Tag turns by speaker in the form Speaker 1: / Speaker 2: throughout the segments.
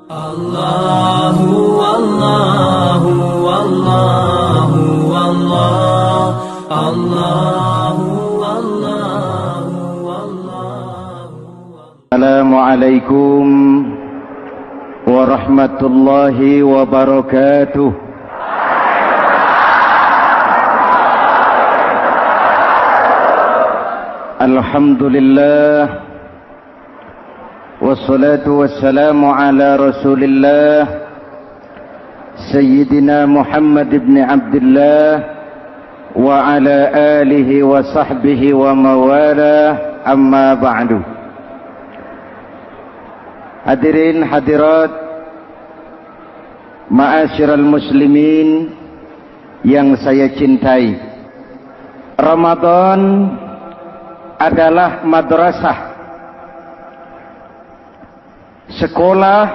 Speaker 1: Allahu Allahu Allahu Allah Allahu Allahu Allahu.
Speaker 2: Assalamualaikum warahmatullahi wabarakatuh. Alhamdulillah wassalatu wassalamu ala Rasulillah Sayyidina Muhammad ibn Abdullah wa ala alihi wa sahbihi wa mawala, amma ba'du. Hadirin hadirat ma'asyiral muslimin yang saya cintai, Ramadan adalah madrasah, sekolah,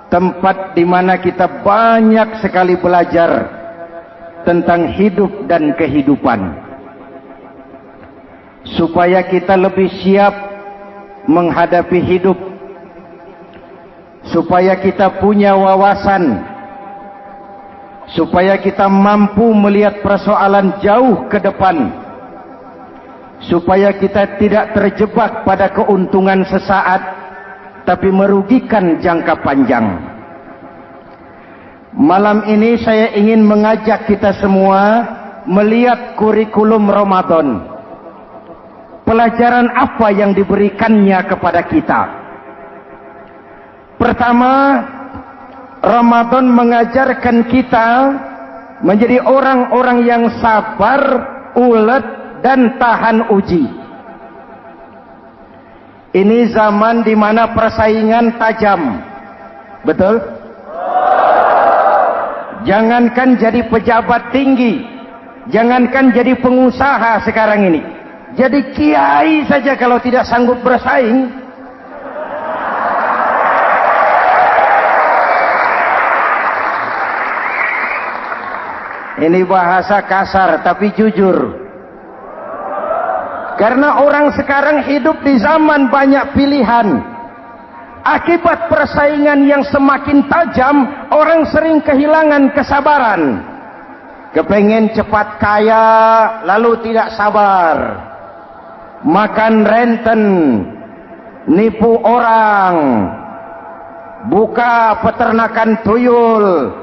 Speaker 2: tempat di mana kita banyak sekali belajar tentang hidup dan kehidupan, supaya kita lebih siap menghadapi hidup, supaya kita punya wawasan, supaya kita mampu melihat persoalan jauh ke depan, supaya kita tidak terjebak pada keuntungan sesaat tapi merugikan jangka panjang. Malam ini saya ingin mengajak kita semua melihat kurikulum Ramadan. Pelajaran apa yang diberikannya kepada kita? Pertama, Ramadan mengajarkan kita menjadi orang-orang yang sabar, ulet, dan tahan uji. Ini zaman di mana persaingan tajam. Betul? Jangankan jadi pejabat tinggi, jangankan jadi pengusaha sekarang ini, jadi kiai saja kalau tidak sanggup bersaing. Ini bahasa kasar tapi jujur. Karena orang sekarang hidup di zaman banyak pilihan. Akibat persaingan yang semakin tajam, orang sering kehilangan kesabaran. Kepengen cepat kaya, lalu tidak sabar. Makan renten, nipu orang, buka peternakan tuyul,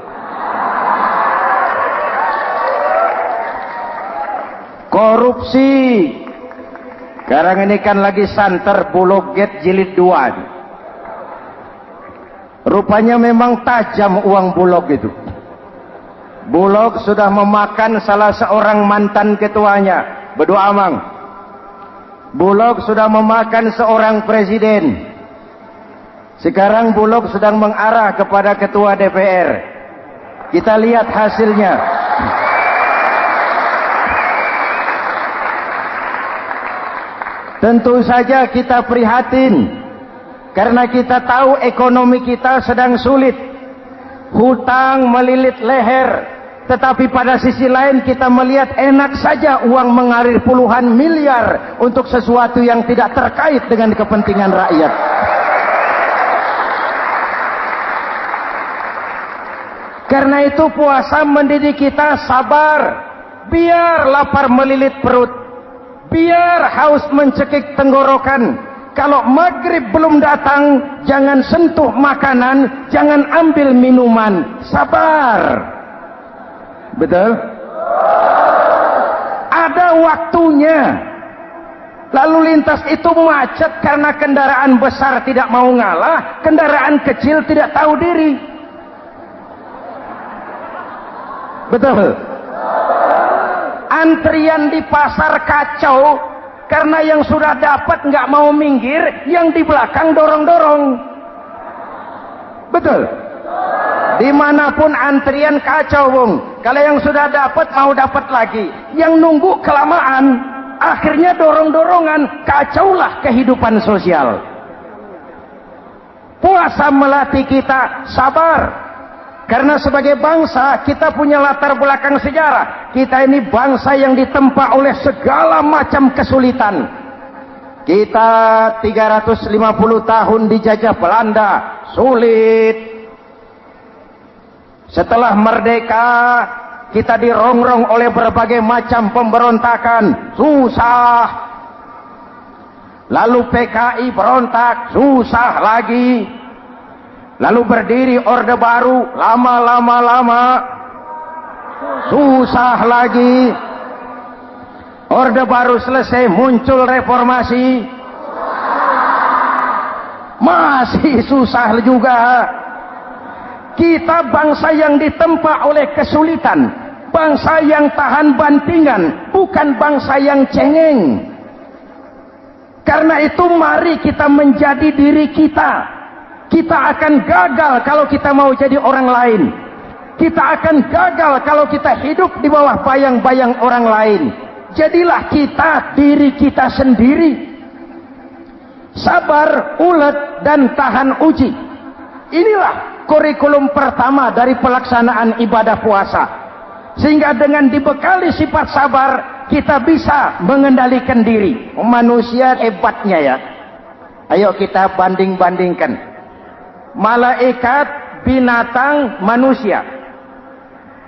Speaker 2: korupsi. Sekarang ini kan lagi santer Bulog Gate jilid 2. Rupanya memang tajam uang Bulog itu. Bulog sudah memakan salah seorang mantan ketuanya, berdua amang. Bulog sudah memakan seorang presiden. Sekarang Bulog sedang mengarah kepada ketua DPR. Kita lihat hasilnya. Tentu saja kita prihatin, karena kita tahu ekonomi kita sedang sulit. Hutang melilit leher, tetapi pada sisi lain kita melihat enak saja uang mengalir puluhan miliar untuk sesuatu yang tidak terkait dengan kepentingan rakyat. Karena itu puasa mendidik kita sabar, biar lapar melilit perut, biar haus mencekik tenggorokan. Kalau maghrib belum datang, jangan sentuh makanan, jangan ambil minuman. Sabar. Betul? Ada waktunya. Lalu lintas itu macet karena kendaraan besar tidak mau ngalah, kendaraan kecil tidak tahu diri. Betul? Antrian di pasar kacau karena yang sudah dapat nggak mau minggir, yang di belakang dorong-dorong. Betul? Dimanapun antrian kacau, Bung. Kalau yang sudah dapat mau dapat lagi, yang nunggu kelamaan, akhirnya dorong-dorongan, kacaulah kehidupan sosial. Puasa melatih kita sabar. Karena sebagai bangsa kita punya latar belakang sejarah. Kita ini bangsa yang ditempa oleh segala macam kesulitan. Kita 350 tahun dijajah Belanda, sulit. Setelah merdeka, kita dirongrong oleh berbagai macam pemberontakan, susah. Lalu PKI berontak, susah lagi. Lalu berdiri Orde Baru, lama, susah lagi. Orde Baru selesai, muncul reformasi, masih susah juga. Kita bangsa yang ditempa oleh kesulitan, bangsa yang tahan bantingan, bukan bangsa yang cengeng. Karena itu mari kita menjadi diri kita. Kita akan gagal kalau kita mau jadi orang lain. Kita akan gagal kalau kita hidup di bawah bayang-bayang orang lain. Jadilah kita diri kita sendiri. Sabar, ulet, dan tahan uji. Inilah kurikulum pertama dari pelaksanaan ibadah puasa. Sehingga dengan dibekali sifat sabar, kita bisa mengendalikan diri. Manusia hebatnya ya. Ayo kita banding-bandingkan. Malaikat, binatang, manusia.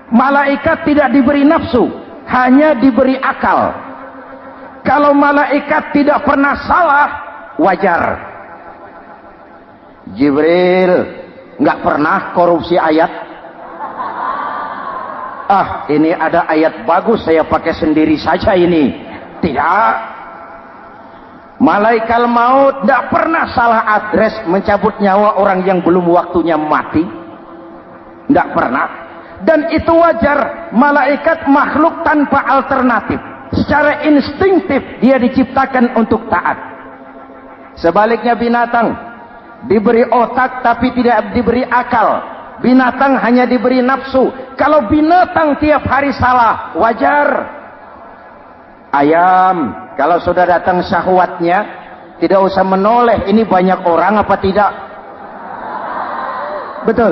Speaker 2: Malaikat tidak diberi nafsu, hanya diberi akal. Kalau malaikat tidak pernah salah, wajar. Jibril nggak pernah korupsi ayat. Ini ada ayat bagus, saya pakai sendiri saja ini. Tidak. Malaikat maut tidak pernah salah adres mencabut nyawa orang yang belum waktunya mati. Tidak pernah. Dan itu wajar. Malaikat makhluk tanpa alternatif. Secara instinktif dia diciptakan untuk taat. Sebaliknya binatang diberi otak tapi tidak diberi akal. Binatang hanya diberi nafsu. Kalau binatang tiap hari salah, wajar. Ayam kalau sudah datang syahwatnya, tidak usah menoleh ini banyak orang apa tidak. Betul.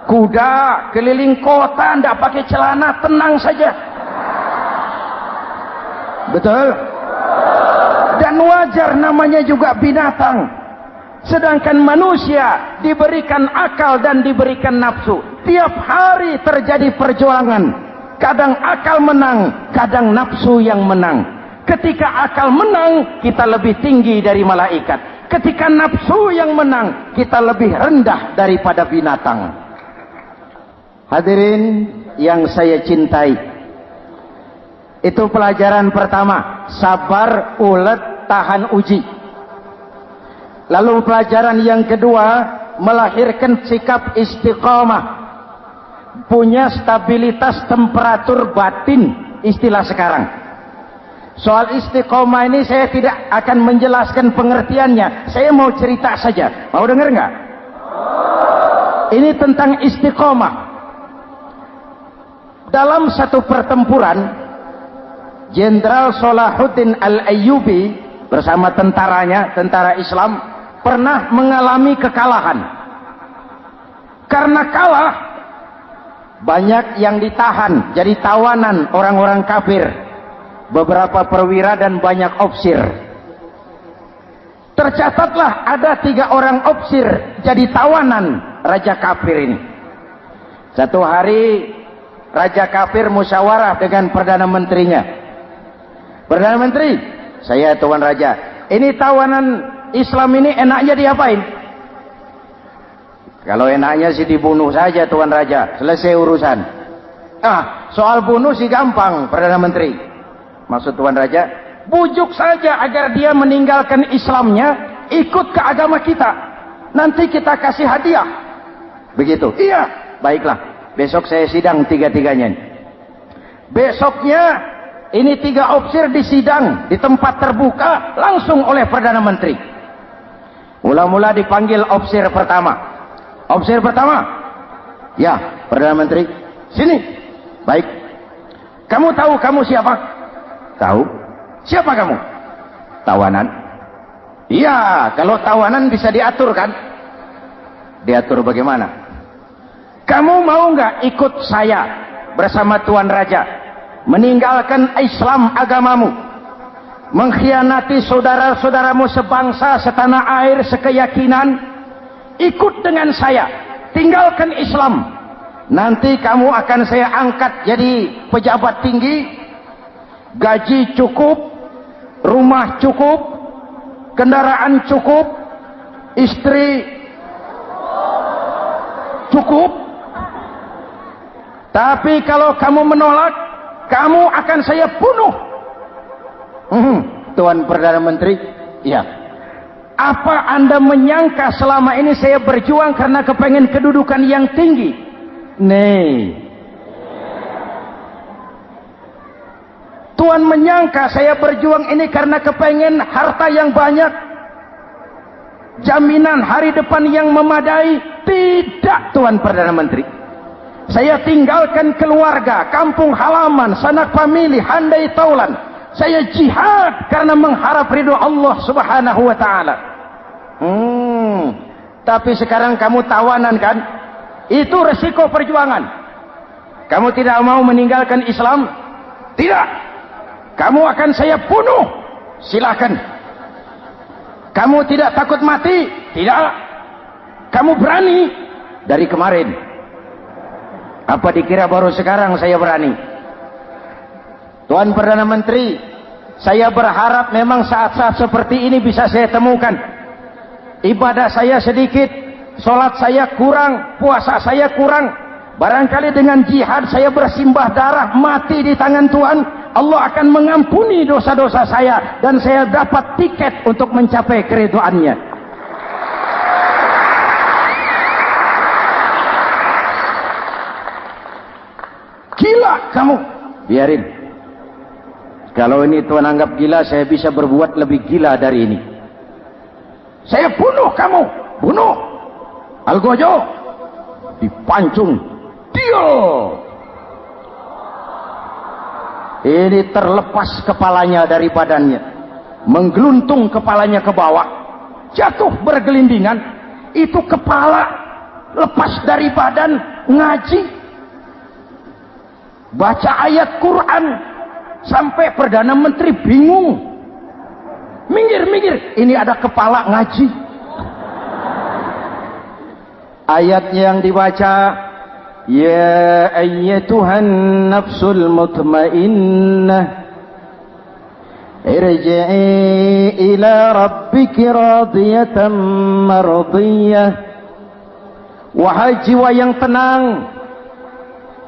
Speaker 2: Kuda keliling kota tidak pakai celana, tenang saja. Betul. Dan wajar, namanya juga binatang. Sedangkan manusia diberikan akal dan diberikan nafsu. Tiap hari terjadi perjuangan. Kadang akal menang, kadang nafsu yang menang. Ketika akal menang, kita lebih tinggi dari malaikat. Ketika nafsu yang menang, kita lebih rendah daripada binatang. Hadirin yang saya cintai, itu pelajaran pertama, sabar, ulet, tahan uji. Lalu pelajaran yang kedua, melahirkan sikap istiqamah, punya stabilitas temperatur batin, istilah sekarang. Soal istiqamah ini saya tidak akan menjelaskan pengertiannya, saya mau cerita saja. Mau dengar nggak? Ini tentang istiqamah. Dalam satu pertempuran, Jenderal Salahuddin Al-Ayyubi bersama tentaranya, tentara Islam, pernah mengalami kekalahan. Karena kalah, banyak yang ditahan jadi tawanan orang-orang kafir, beberapa perwira dan banyak ofsir. Tercatatlah ada 3 orang ofsir jadi tawanan raja kafir ini. Satu hari raja kafir musyawarah dengan perdana menterinya. Perdana menteri, saya tuan raja, ini tawanan Islam ini enaknya diapain? Kalau enaknya sih dibunuh saja tuan raja, selesai urusan. Soal bunuh sih gampang perdana menteri. Maksud tuan raja, bujuk saja agar dia meninggalkan Islamnya, ikut ke agama kita. Nanti kita kasih hadiah. Begitu. Iya, baiklah. Besok saya sidang 3-3-nya. Besoknya ini 3 ofsir disidang di tempat terbuka langsung oleh perdana menteri. Mula-mula dipanggil ofsir pertama. Ofsir pertama, ya perdana menteri, sini. Baik. Kamu tahu kamu siapa? Tahu. Siapa kamu? Tawanan. Iya, kalau tawanan bisa diatur kan? Diatur bagaimana? Kamu mau nggak ikut saya bersama Tuan Raja meninggalkan Islam agamamu? mengkhianati saudara-saudaramu sebangsa, setanah air, sekeyakinan, ikut dengan saya, tinggalkan Islam. Nanti kamu akan saya angkat jadi pejabat tinggi, gaji cukup, rumah cukup, kendaraan cukup, istri cukup. Tapi kalau kamu menolak, kamu akan saya bunuh. Tuan Perdana Menteri, ya. Apa Anda menyangka selama ini saya berjuang karena kepengen kedudukan yang tinggi? Nih. Tuan menyangka saya berjuang ini karena kepengen harta yang banyak, jaminan hari depan yang memadai? Tidak, Tuan Perdana Menteri. Saya tinggalkan keluarga, kampung halaman, sanak famili, handai taulan. Saya jihad karena mengharap ridho Allah Subhanahu wa ta'ala. Tapi sekarang kamu tawanan kan? Itu resiko perjuangan. Kamu tidak mau meninggalkan Islam? Tidak. Kamu akan saya bunuh. Silakan. Kamu tidak takut mati? Tidak. Kamu berani? Dari kemarin. Apa dikira baru sekarang saya berani? Tuan Perdana Menteri, saya berharap memang saat-saat seperti ini bisa saya temukan. Ibadah saya sedikit, sholat saya kurang, puasa saya kurang. Barangkali dengan jihad saya bersimbah darah, mati di tangan Tuhan, Allah akan mengampuni dosa-dosa saya dan saya dapat tiket untuk mencapai keridhaannya. Gila kamu, biarin. Kalau ini Tuan anggap gila, saya bisa berbuat lebih gila dari ini. Saya bunuh kamu, bunuh. Algojo dipancung, dia. Ini terlepas kepalanya dari badannya, menggeluntung kepalanya ke bawah, jatuh bergelindingan. Itu kepala lepas dari badan, ngaji. Baca ayat Quran sampai Perdana Menteri bingung. Minggir, ini ada kepala ngaji. Ayatnya yang dibaca, ya ayyatuhan nafsul mutmainnah irji'i ila rabbiki radiyatan mardiyah. Wahai jiwa yang tenang,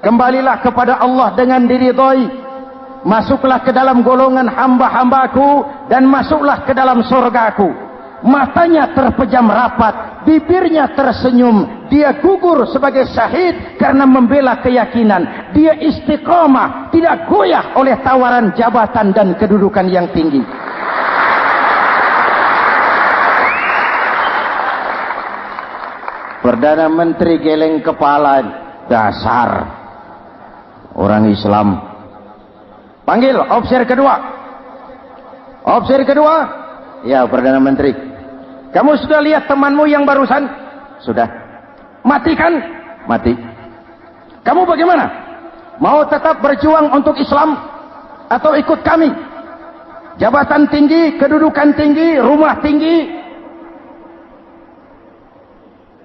Speaker 2: kembalilah kepada Allah dengan diridhoi. Masuklah ke dalam golongan hamba-hambaku dan masuklah ke dalam surgaku. Matanya terpejam rapat, bibirnya tersenyum. Dia gugur sebagai syahid karena membela keyakinan. Dia istiqamah, tidak goyah oleh tawaran jabatan dan kedudukan yang tinggi. Perdana Menteri geleng kepala, dasar orang Islam. Panggil officer kedua. Officer kedua. Ya, Perdana Menteri. Kamu sudah lihat temanmu yang barusan? Sudah. Mati kan? Mati. Kamu bagaimana? Mau tetap berjuang untuk Islam atau ikut kami? Jabatan tinggi, kedudukan tinggi, rumah tinggi.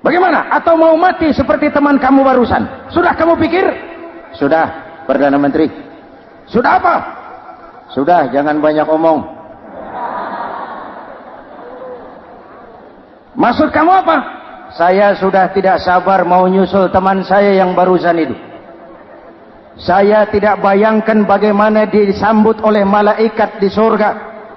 Speaker 2: Bagaimana? Atau mau mati seperti teman kamu barusan? Sudah kamu pikir? Sudah, Perdana Menteri. Sudah apa? Sudah, jangan banyak omong. Maksud kamu apa? Saya sudah tidak sabar mau nyusul teman saya yang barusan itu. Saya tidak bayangkan bagaimana dia disambut oleh malaikat di surga,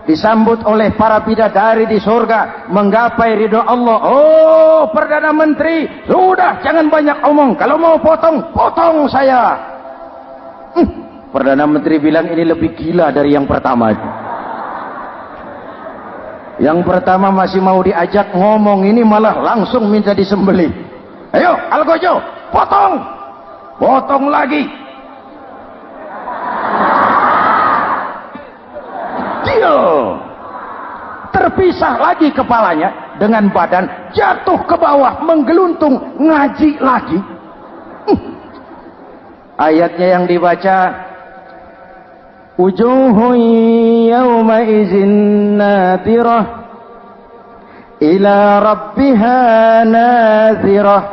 Speaker 2: disambut oleh para bidadari di surga, menggapai ridho Allah. Oh, Perdana Menteri, sudah jangan banyak omong. Kalau mau potong, potong saya. Perdana Menteri bilang ini lebih gila dari yang pertama. Yang pertama masih mau diajak ngomong, ini malah langsung minta disembelih. Ayo, Algojo, potong. Potong lagi. Dia terpisah lagi kepalanya dengan badan, jatuh ke bawah, menggeluntung, ngaji lagi. Ayatnya yang dibaca, wujuhun yawma izin nadirah ila rabbiha nazirah.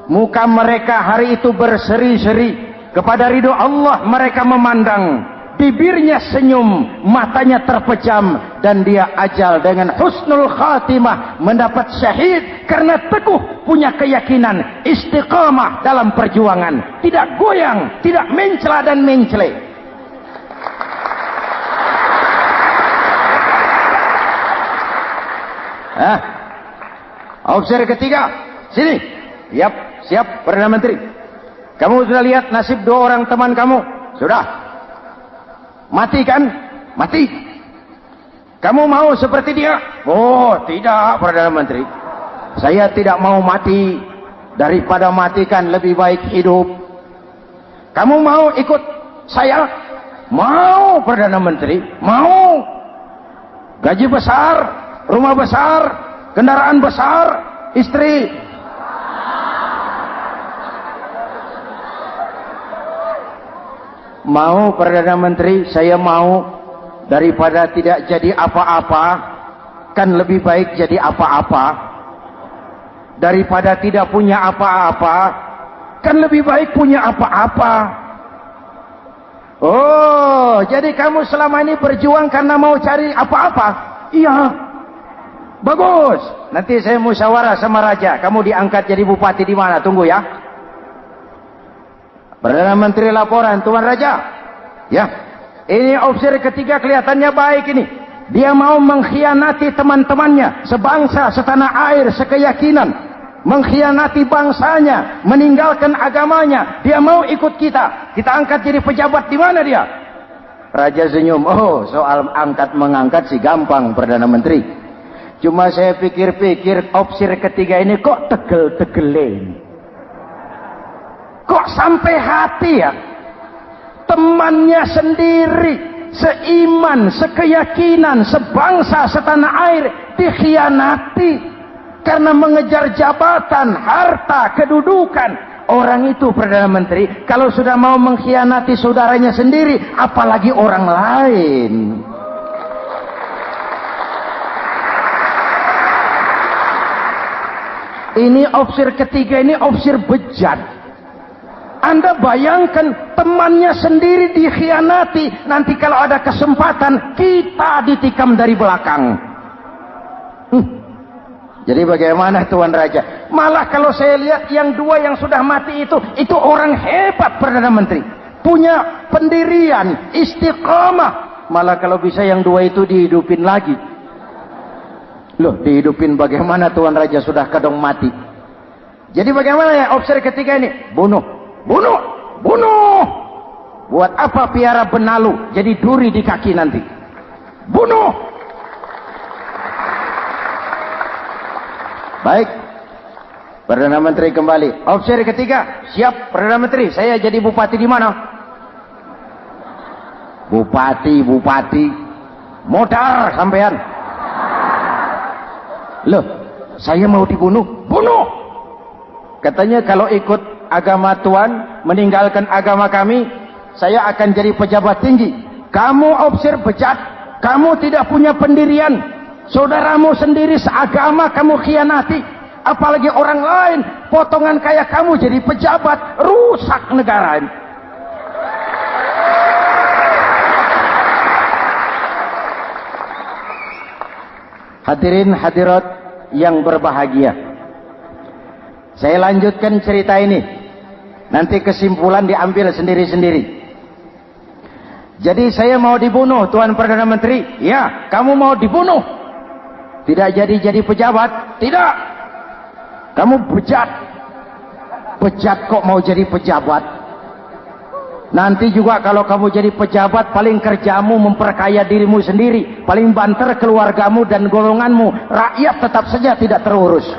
Speaker 2: Muka mereka hari itu berseri-seri kepada ridho Allah. Mereka memandang, bibirnya senyum, matanya terpejam, dan dia ajal dengan husnul khatimah, mendapat syahid karena teguh punya keyakinan, istiqamah dalam perjuangan, tidak goyang, tidak mencela dan mencele. Opsi ketiga, sini. Yap, siap Perdana Menteri. Kamu sudah lihat nasib dua orang teman kamu? Sudah. Mati kan? Mati. Kamu mau seperti dia? Oh, tidak Perdana Menteri. Saya tidak mau mati. Daripada matikan lebih baik hidup. Kamu mau ikut saya? Mau Perdana Menteri. Mau. Gaji besar, rumah besar, kendaraan besar, istri. Mau Perdana Menteri, saya mau. Daripada tidak jadi apa-apa, kan lebih baik jadi apa-apa. Daripada tidak punya apa-apa, kan lebih baik punya apa-apa. Oh, jadi kamu selama ini berjuang karena mau cari apa-apa? Iya. Bagus. Nanti saya musyawarah sama raja. Kamu diangkat jadi bupati di mana? Tunggu ya. Perdana Menteri laporan, Tuan Raja. Ya, ini opsi ketiga kelihatannya baik ini. Dia mau mengkhianati teman-temannya, sebangsa, setanah air, sekeyakinan. Mengkhianati bangsanya, meninggalkan agamanya. Dia mau ikut kita. Kita angkat jadi pejabat di mana dia? Raja senyum. Oh, soal angkat mengangkat sih gampang Perdana Menteri. Cuma saya pikir-pikir opsi ketiga ini kok tegel-tegelin. Kok sampai hati ya? Temannya sendiri, seiman, sekeyakinan, sebangsa, setanah air dikhianati karena mengejar jabatan, harta, kedudukan. Orang itu Perdana Menteri kalau sudah mau mengkhianati saudaranya sendiri, apalagi orang lain. Ini opsi ketiga, ini opsi bejat. Anda bayangkan temannya sendiri dikhianati. Nanti kalau ada kesempatan, kita ditikam dari belakang. Jadi bagaimana Tuan Raja? Malah kalau saya lihat yang dua yang sudah mati itu orang hebat Perdana Menteri. Punya pendirian, istiqamah. Malah kalau bisa yang dua itu dihidupin lagi. Loh, dihidupin bagaimana Tuan Raja sudah kadang mati? Jadi bagaimana ya opsi ketiga ini? Bunuh. Bunuh, bunuh. Buat apa piara benalu jadi duri di kaki nanti? Bunuh. Baik, Perdana Menteri kembali. Opsi ketiga, siap Perdana Menteri. Saya jadi bupati di mana? Bupati, modar sampean. Loh, saya mau dibunuh. Bunuh. Katanya kalau ikut agama Tuan, meninggalkan agama kami, saya akan jadi pejabat tinggi. Kamu opsi bejat, kamu tidak punya pendirian. Saudaramu sendiri seagama kamu khianati, apalagi orang lain. Potongan kayak kamu jadi pejabat, rusak negara ini. Hadirin hadirat yang berbahagia, saya lanjutkan cerita ini. Nanti kesimpulan diambil sendiri-sendiri. Jadi saya mau dibunuh Tuan Perdana Menteri. Ya, kamu mau dibunuh. Tidak jadi pejabat. Tidak. Kamu bejat. Bejat kok mau jadi pejabat. Nanti juga kalau kamu jadi pejabat, paling kerjamu memperkaya dirimu sendiri. Paling banter keluargamu dan golonganmu. Rakyat tetap saja tidak terurus.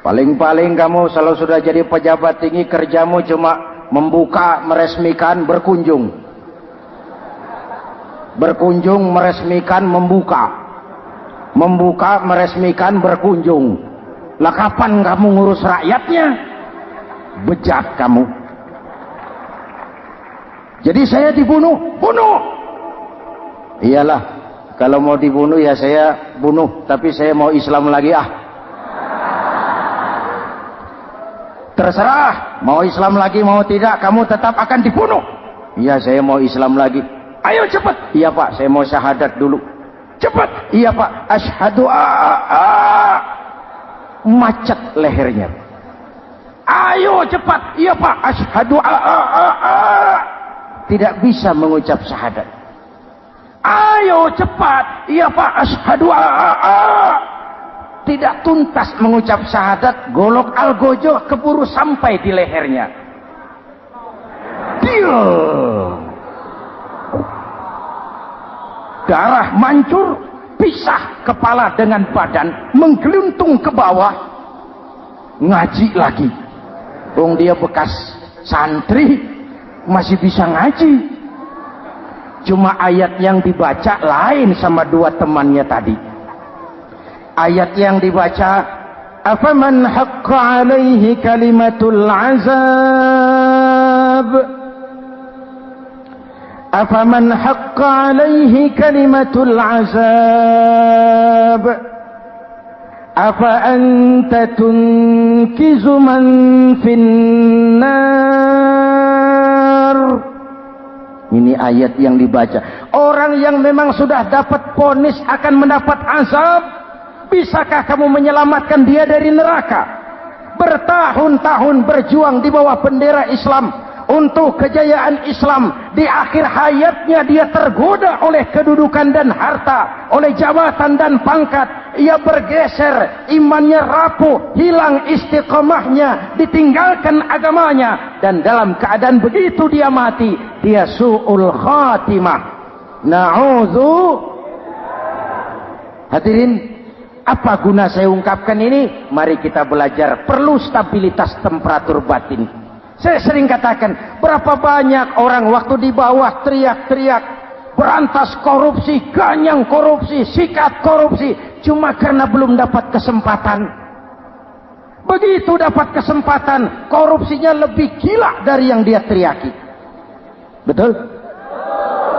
Speaker 2: Paling-paling kamu kalau sudah jadi pejabat tinggi, kerjamu cuma membuka, meresmikan, berkunjung. Berkunjung, meresmikan, membuka. Membuka, meresmikan, berkunjung. Lah kapan kamu ngurus rakyatnya? Bejat kamu. Jadi saya dibunuh, bunuh. Iyalah, kalau mau dibunuh ya saya bunuh, tapi saya mau Islam lagi ah. Terserah, mau Islam lagi mau tidak, kamu tetap akan dibunuh. Iya, saya mau Islam lagi. Ayo cepat. Iya Pak, saya mau syahadat dulu. Cepat. Iya Pak, asyhadu macet lehernya. Ayo cepat. Iya Pak, asyhadu tidak bisa mengucap syahadat. Ayo cepat. Iya Pak, asyhadu tidak tuntas mengucap syahadat, golok algojo keburu sampai di lehernya. Darah mancur, pisah kepala dengan badan, menggeluntung ke bawah. Ngaji lagi. Dia bekas santri, masih bisa ngaji. Cuma ayat yang dibaca lain sama dua temannya tadi. Ayat yang dibaca, afaman haqqa alaihi kalimatul azab, afaman haqqa alaihi kalimatul azab, afa anta tunkizu man finnar. Ini ayat yang dibaca. Orang yang memang sudah dapat vonis akan mendapat azab, bisakah kamu menyelamatkan dia dari neraka? Bertahun-tahun berjuang di bawah bendera Islam untuk kejayaan Islam. Di akhir hayatnya dia tergoda oleh kedudukan dan harta, oleh jabatan dan pangkat. Ia bergeser, imannya rapuh, hilang istiqomahnya, ditinggalkan agamanya, dan dalam keadaan begitu dia mati, dia su'ul khatimah. Na'udzu. Hadirin, apa guna saya ungkapkan ini? Mari kita belajar, perlu stabilitas temperatur batin. Saya sering katakan, berapa banyak orang waktu di bawah teriak-teriak, berantas korupsi, ganyang korupsi, sikat korupsi, cuma karena belum dapat kesempatan. Begitu dapat kesempatan, korupsinya lebih gila dari yang dia teriaki. Betul?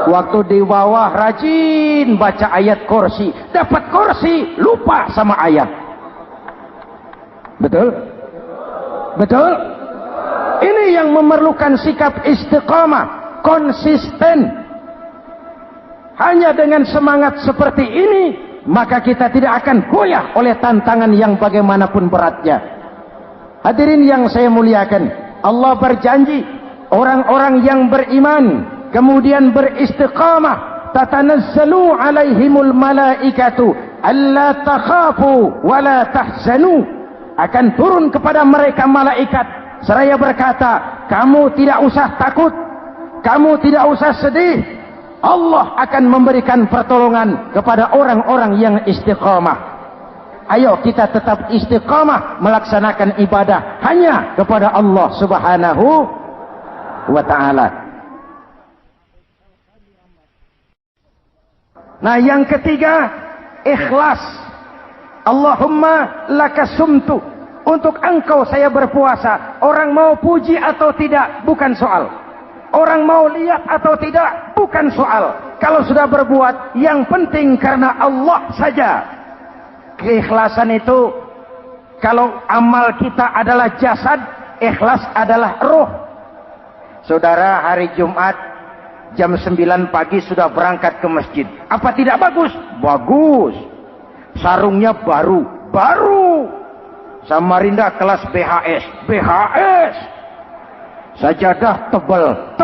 Speaker 2: Waktu di bawah rajin baca ayat kursi, dapat kursi, lupa sama ayat. Betul? Betul? Ini yang memerlukan sikap istiqamah, konsisten. Hanya dengan semangat seperti ini, maka kita tidak akan goyah oleh tantangan yang bagaimanapun beratnya. Hadirin yang saya muliakan, Allah berjanji, orang-orang yang beriman, kemudian beristiqamah, tatanazzalu alaihimul malaikatu alla takhafu wa la tahzanu. Akan turun kepada mereka malaikat, seraya berkata, kamu tidak usah takut, kamu tidak usah sedih. Allah akan memberikan pertolongan kepada orang-orang yang istiqamah. Ayo kita tetap istiqamah melaksanakan ibadah hanya kepada Allah Subhanahu wa ta'ala. Nah, yang ketiga, ikhlas. Allahumma lakasumtu, untuk engkau saya berpuasa. Orang mau puji atau tidak bukan soal, orang mau lihat atau tidak bukan soal. Kalau sudah berbuat, yang penting karena Allah saja. Keikhlasan itu, kalau amal kita adalah jasad, ikhlas adalah roh. Saudara, hari Jumat jam 9 pagi sudah berangkat ke masjid. Apa tidak bagus? Bagus. Sarungnya baru. Samarinda kelas BHS. Sajadah tebal.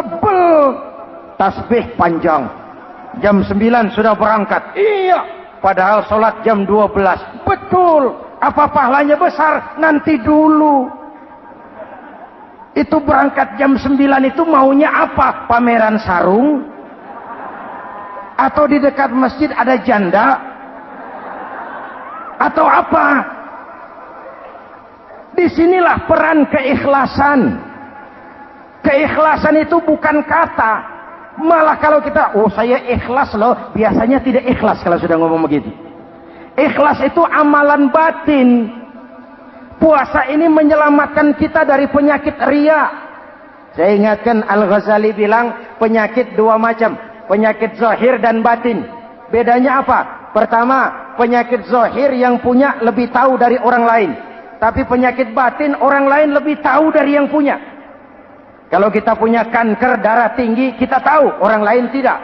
Speaker 2: Tasbih panjang. Jam 9 sudah berangkat. Iya. Padahal sholat jam 12. Betul. Apa pahalanya besar? Nanti dulu. Itu berangkat jam 9 itu maunya apa? Pameran sarung? Atau di dekat masjid ada janda? Atau apa? Disinilah peran keikhlasan. Keikhlasan itu bukan kata. Malah kalau kita, oh saya ikhlas loh, biasanya tidak ikhlas kalau sudah ngomong begitu. Ikhlas itu amalan batin. Puasa ini menyelamatkan kita dari penyakit ria. Saya ingatkan Al-Ghazali bilang penyakit dua macam, penyakit zahir dan batin. Bedanya apa? Pertama, penyakit zahir yang punya lebih tahu dari orang lain. Tapi penyakit batin orang lain lebih tahu dari yang punya. Kalau kita punya kanker darah tinggi, kita tahu, orang lain tidak.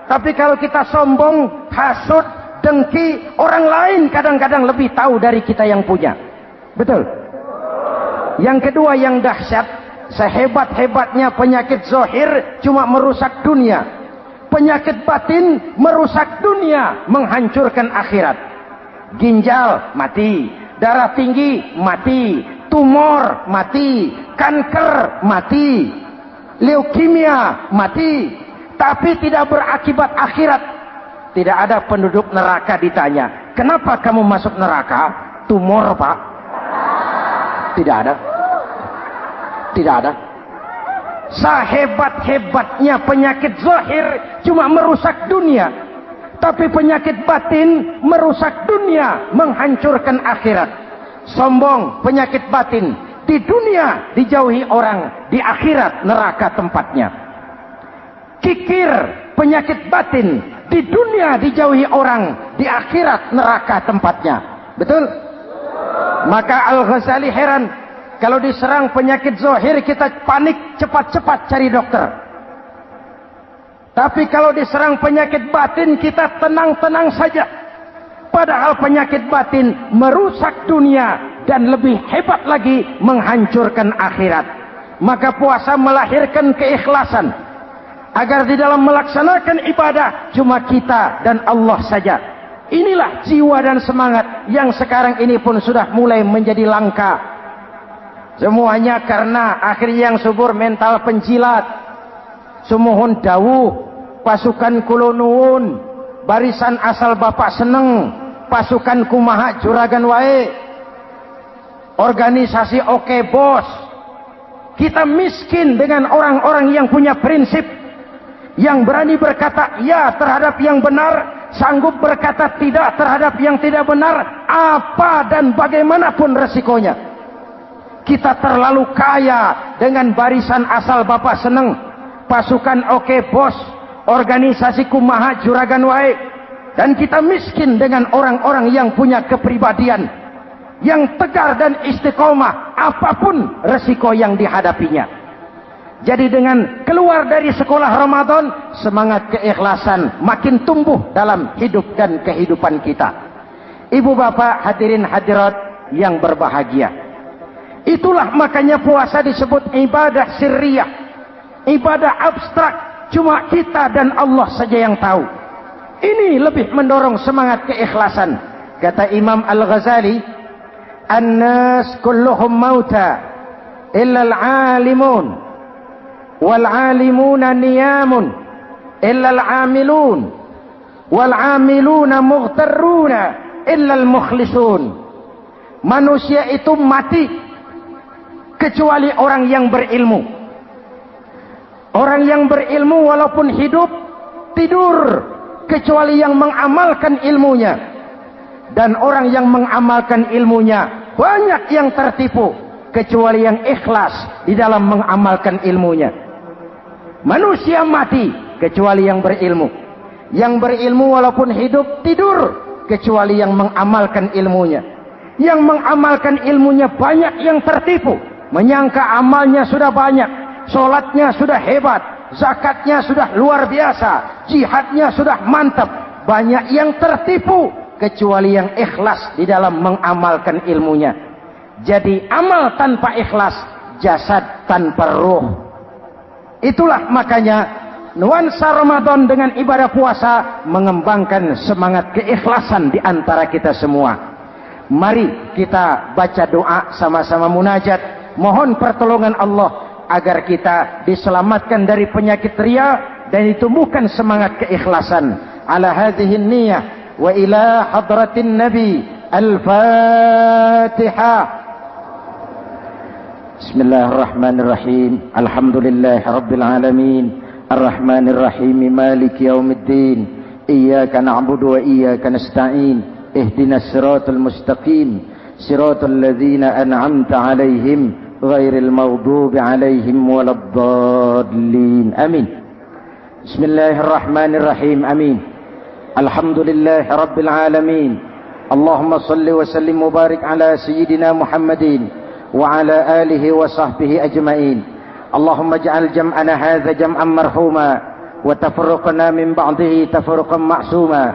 Speaker 2: Tapi kalau kita sombong, hasud, dengki, orang lain kadang-kadang lebih tahu dari kita yang punya. Betul? Yang kedua yang dahsyat, sehebat-hebatnya penyakit zahir cuma merusak dunia. Penyakit batin merusak dunia, menghancurkan akhirat. Ginjal mati, darah tinggi mati, tumor mati, kanker mati, leukemia mati. Tapi tidak berakibat akhirat. Tidak ada penduduk neraka ditanya, kenapa kamu masuk neraka? Tumor, Pak. Tidak ada. Tidak ada. Sehebat-hebatnya penyakit zahir cuma merusak dunia, tapi penyakit batin merusak dunia, menghancurkan akhirat. Sombong, penyakit batin, di dunia dijauhi orang, di akhirat neraka tempatnya. Kikir, penyakit batin, di dunia dijauhi orang, di akhirat neraka tempatnya. Betul? Maka Al-Ghazali heran, kalau diserang penyakit zahir kita panik, cepat-cepat cari dokter. Tapi kalau diserang penyakit batin kita tenang-tenang saja. Padahal penyakit batin merusak dunia dan lebih hebat lagi menghancurkan akhirat. Maka puasa melahirkan keikhlasan. Agar di dalam melaksanakan ibadah cuma kita dan Allah saja. Inilah jiwa dan semangat yang sekarang ini pun sudah mulai menjadi langka. Semuanya karena akhirnya yang subur mental penjilat. Sumuhun dawuh, pasukan kulonuun, barisan asal bapak seneng, pasukan kumaha juragan wae, organisasi oke bos. Kita miskin dengan orang-orang yang punya prinsip, yang berani berkata ya terhadap yang benar, sanggup berkata tidak terhadap yang tidak benar, apa dan bagaimanapun resikonya. Kita terlalu kaya dengan barisan asal bapak seneng, pasukan oke bos, organisasi kumaha juragan wae, dan kita miskin dengan orang-orang yang punya kepribadian, yang tegar dan istiqomah apapun resiko yang dihadapinya. Jadi dengan keluar dari sekolah Ramadan, semangat keikhlasan makin tumbuh dalam hidup dan kehidupan kita. Ibu bapak hadirin hadirat yang berbahagia, itulah makanya puasa disebut ibadah sirriyah, ibadah abstrak, cuma kita dan Allah saja yang tahu. Ini lebih mendorong semangat keikhlasan. Kata Imam Al-Ghazali, "An-nas kulluhum mauta illa al-alimun, wal-alimuna niyamun illa al-amilun, wal-amiluna mughtarruna illa al-mukhlisun." Manusia itu mati kecuali orang yang berilmu. Orang yang berilmu walaupun hidup tidur kecuali yang mengamalkan ilmunya. Dan orang yang mengamalkan ilmunya banyak yang tertipu kecuali yang ikhlas di dalam mengamalkan ilmunya. Manusia mati kecuali yang berilmu. Yang berilmu walaupun hidup tidur kecuali yang mengamalkan ilmunya. Yang mengamalkan ilmunya banyak yang tertipu, menyangka amalnya sudah banyak, sholatnya sudah hebat, zakatnya sudah luar biasa, jihadnya sudah mantap. Banyak yang tertipu kecuali yang ikhlas di dalam mengamalkan ilmunya. Jadi amal tanpa ikhlas, jasad tanpa ruh. Itulah makanya nuansa Ramadan dengan ibadah puasa mengembangkan semangat keikhlasan di antara kita semua. Mari kita baca doa sama-sama munajat, mohon pertolongan Allah agar kita diselamatkan dari penyakit ria dan ditumbuhkan semangat keikhlasan. Ala hadhihi niyyah wa ila hadratin nabi. Al-Fatihah. Bismillahirrahmanirrahim. Alhamdulillahi rabbil alamin. Ar-Rahmanir Rahim. Maliki yaumiddin. Iyyaka na'budu wa iyyaka nasta'in. Ihdinas siratal mustaqim. siratal ladzina an'amta 'alaihim ghairil maghdubi 'alaihim waladdallin. Amin. Bismillahirrahmanirrahim. Amin. Alhamdulillahi rabbil alamin. Allahumma salli wa sallim mubarak ala sayyidina Muhammadin wa ala alihi wa sahbihi ajma'in. Allahumma ij'al jam'ana hadza jam'an marhuma wa tafarruqana min ba'dihi tafarruqan ma'suma.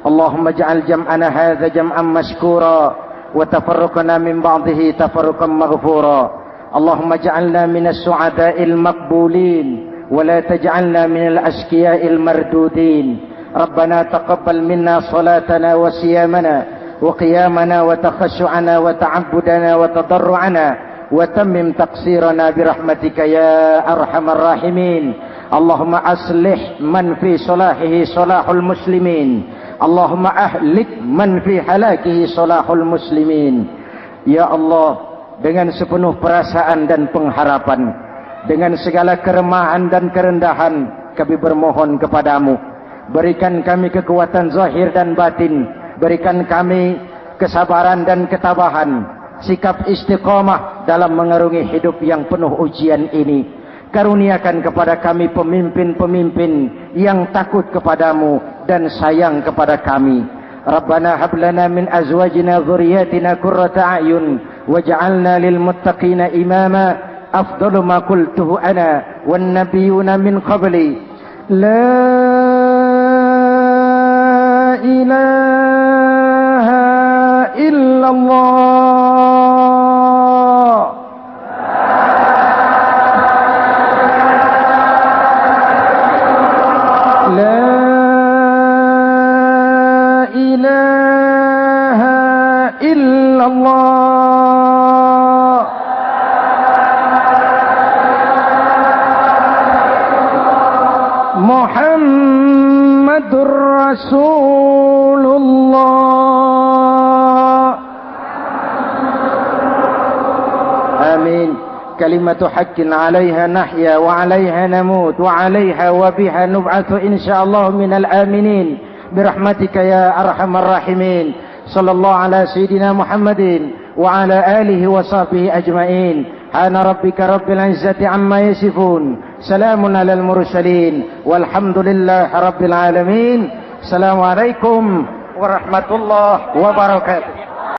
Speaker 2: Allahumma ij'al jam'ana hadza jam'an mashkura wa tafarruqana min ba'dihi tafarruqan maghfura. Allahumma ij'alna minas su'ada'il maqbulin wa la taj'alna minal ashqiya'il mardudin. Rabbana taqabbal minna salatana wa siyamana wa qiyamana wa takhashu'ana wa ta'abbudana wa tadarru'ana wa tammim taqsirana birahmatika ya arhamar rahimin. Allahumma aslih man fi salahihi salahul muslimin. Allahumma ahlik man fi halakihi salahul muslimin. Ya Allah, dengan sepenuh perasaan dan pengharapan, dengan segala keremahan dan kerendahan, kami bermohon kepadamu, berikan kami kekuatan zahir dan batin, berikan kami kesabaran dan ketabahan, sikap istiqamah dalam mengarungi hidup yang penuh ujian ini. Karuniakan kepada kami pemimpin-pemimpin yang takut kepadamu dan sayang kepada kami. Rabbana hab lana min azwajina dzurriyyatina qurrata a'yun waj'alna lil muttaqina imama. Afdalu ma qultuhu ana wan nabiyyuna min qabli. La ilaha illallah. Muhammadur Rasulullah. Amin. Kalimatu haqqin 'alaiha nahya wa 'alaiha namut wa 'alaiha wa biha nub'atsu insyaallah minal aminin birahmatika ya arhamar rahimin. Sallallahu ala sayyidina Muhammadin wa ala alihi wa sahbihi ajma'in. Ana rabbika rabbil izzati amma yasifun. Salamun alal mursalin walhamdulillahi rabbil alamin. Assalamualaikum warahmatullahi wabarakatuh.